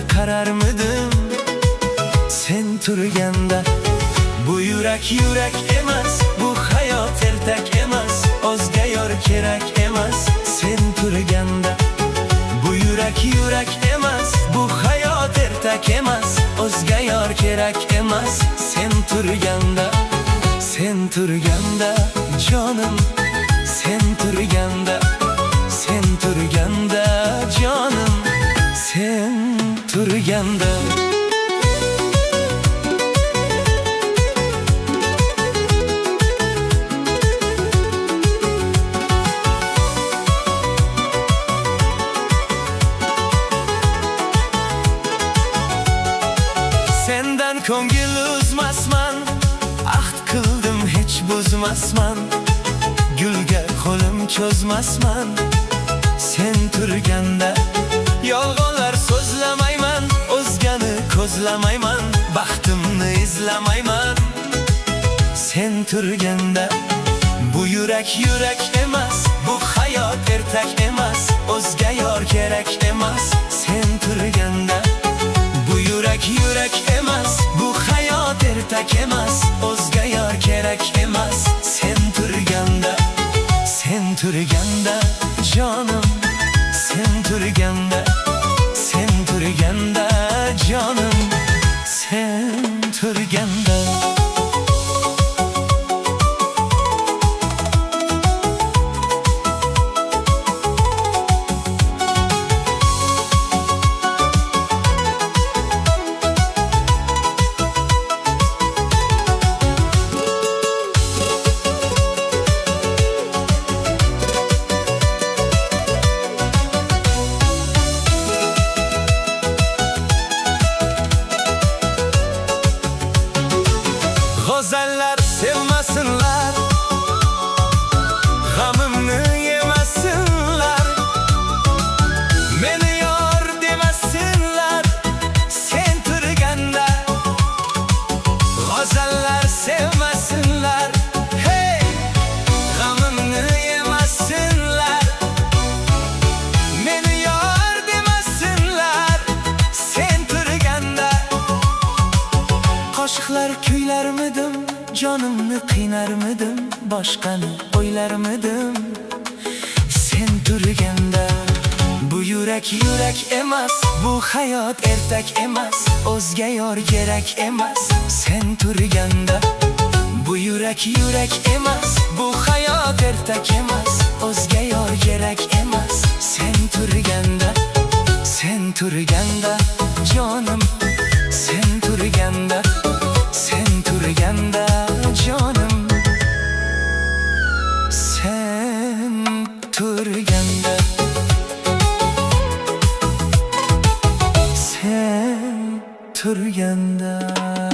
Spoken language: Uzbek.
ko'zga qararmidim sen turganda. Bu yurak emas, bu hayot ertak emas, o'zga yor kerak emas sen turganda. Bu yurak emas, bu hayot ertak emas, o'zga yor kerak emas sen turganda. Sen turganda jonim, sen turganda, sen turganda jonim, sen turganda. Sendan ko'ngil uzmasman, ahd qildim hech buzmasman, gulga qo'lim cho'zmasman sen turganda. Yolg'onlar so'zlamayman, o'zgani ko'zlamayman, baxtimni izlamayman sen turganda. Bu yurak emas, bu hayot ertak emas, o'zga yor kerak emas sen turganda. Bu yurak emas, bu hayot ertak emas, o'zga yor kerak emas sen turganda. Sen turganda jonim, sen turganda, sen turganda jonim, sen turganda. G'o'zallar sevmasinlar, g'amimni yemasinlar, meni yor demasinlar sen turganda. G'o'zallar sevmasinlar, hey, g'amimni yemasinlar, meni yor demasinlar sen turganda. Qo'shiqlar kuylarmidim, jonimni qiynarmidim, boshqani o'ylarmidim sen turganda. Bu yurak emas, bu hayot ertak emas, o'zga yor kerak emas sen turganda. Bu yurak emas, bu hayot ertak emas, o'zga yor kerak emas sen turganda. Sen turganda jonim, sen turganda, sen turganda jonim, sen turganda, sen turganda.